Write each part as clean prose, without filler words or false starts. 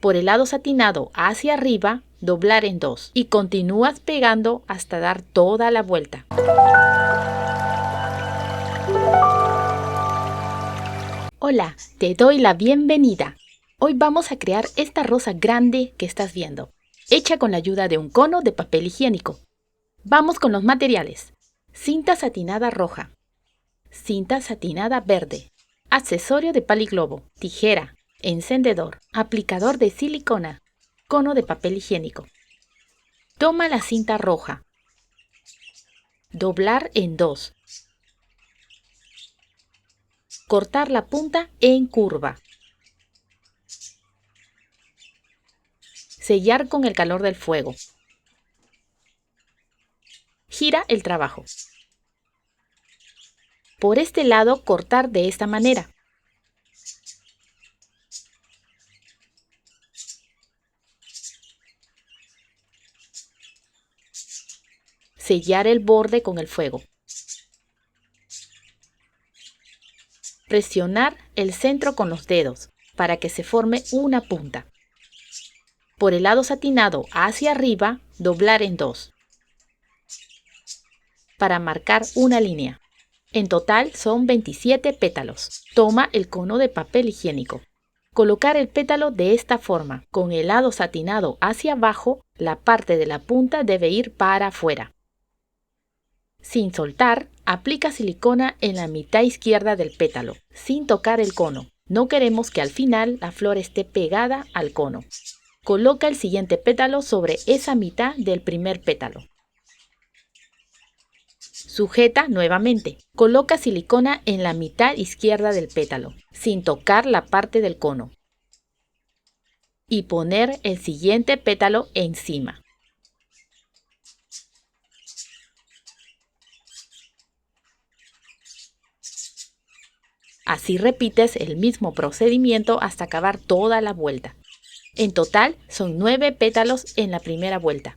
Por el lado satinado hacia arriba, doblar en 2 y continúas pegando hasta dar toda la vuelta. Hola, te doy la bienvenida. Hoy vamos a crear esta rosa grande que estás viendo, hecha con la ayuda de un cono de papel higiénico. Vamos con los materiales. Cinta satinada roja, cinta satinada verde, accesorio de paliglobo, tijera, encendedor, aplicador de silicona, cono de papel higiénico. Toma la cinta roja, doblar en 2, cortar la punta en curva, sellar con el calor del fuego. Gira el trabajo. Por este lado cortar de esta manera. Sellar el borde con el fuego. Presionar el centro con los dedos para que se forme una punta. Por el lado satinado hacia arriba, doblar en 2 para marcar una línea. En total son 27 pétalos. Toma el cono de papel higiénico. Colocar el pétalo de esta forma. Con el lado satinado hacia abajo, la parte de la punta debe ir para afuera. Sin soltar, aplica silicona en la mitad izquierda del pétalo, sin tocar el cono. No queremos que al final la flor esté pegada al cono. Coloca el siguiente pétalo sobre esa mitad del primer pétalo. Sujeta nuevamente. Coloca silicona en la mitad izquierda del pétalo, sin tocar la parte del cono. Y poner el siguiente pétalo encima. Así repites el mismo procedimiento hasta acabar toda la vuelta. En total son 9 pétalos en la primera vuelta.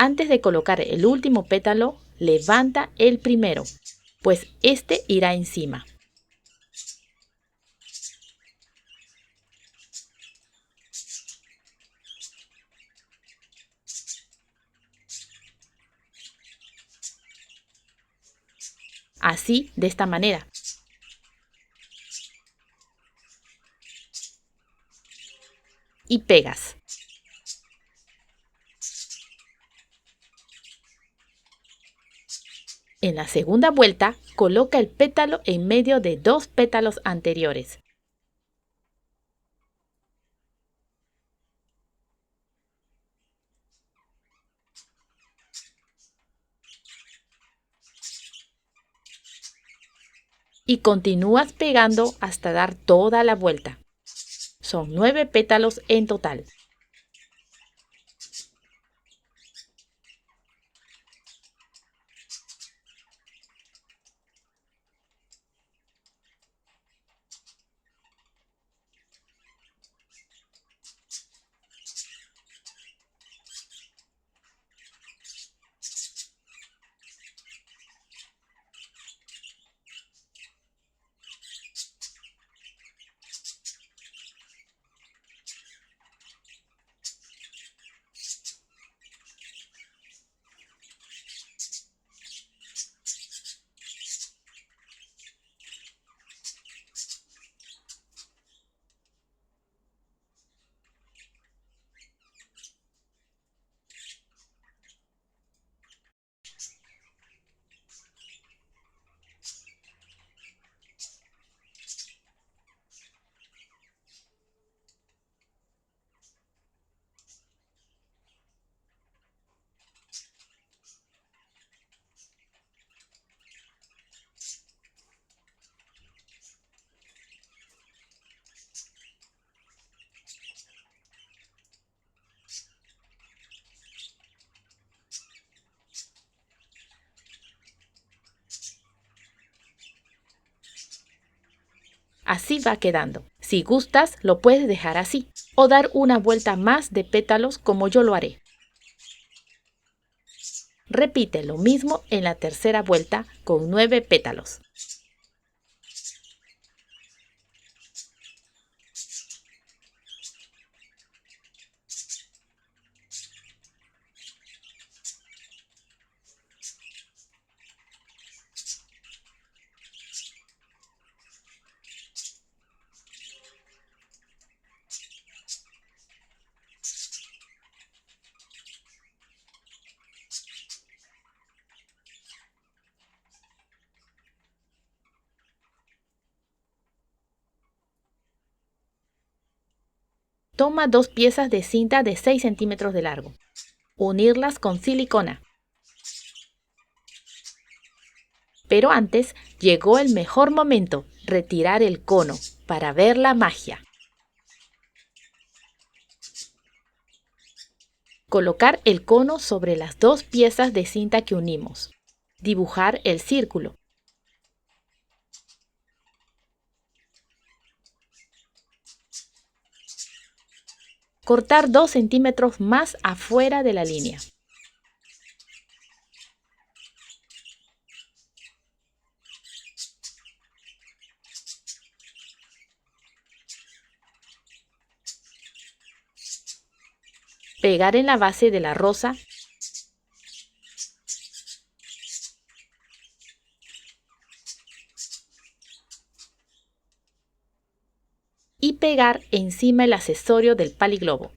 Antes de colocar el último pétalo, levanta el primero, pues este irá encima. Así, de esta manera. Y pegas. En la segunda vuelta, coloca el pétalo en medio de 2 pétalos anteriores. Y continúas pegando hasta dar toda la vuelta. Son 9 pétalos en total. Así va quedando. Si gustas, lo puedes dejar así o dar una vuelta más de pétalos como yo lo haré. Repite lo mismo en la tercera vuelta con 9 pétalos. Toma 2 piezas de cinta de 6 centímetros de largo. Unirlas con silicona. Pero antes llegó el mejor momento, retirar el cono para ver la magia. Colocar el cono sobre las 2 piezas de cinta que unimos. Dibujar el círculo. Cortar 2 centímetros más afuera de la línea. Pegar en la base de la rosa. Y pegar encima el accesorio del paliglobo.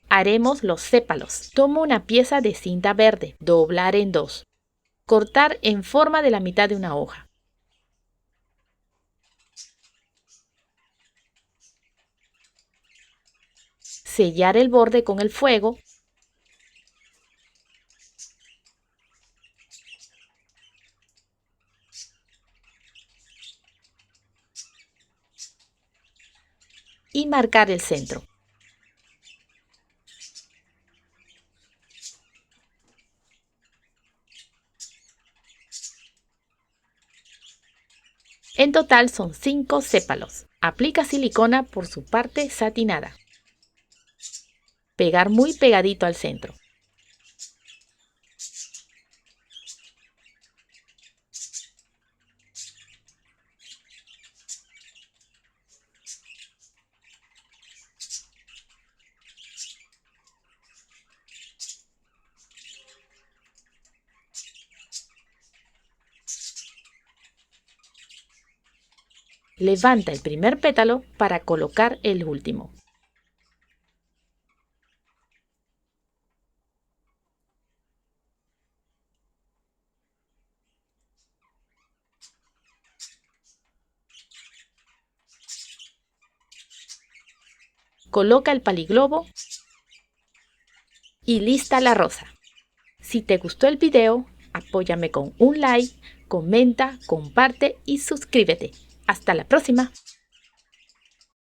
Haremos los sépalos. Tomo una pieza de cinta verde, doblar en 2. Cortar en forma de la mitad de una hoja. Sellar el borde con el fuego. Y marcar el centro. En total son 5 sépalos. Aplica silicona por su parte satinada. Pegar muy pegadito al centro. Levanta el primer pétalo para colocar el último. Coloca el paliglobo y lista la rosa. Si te gustó el video, apóyame con un like, comenta, comparte y suscríbete. ¡Hasta la próxima!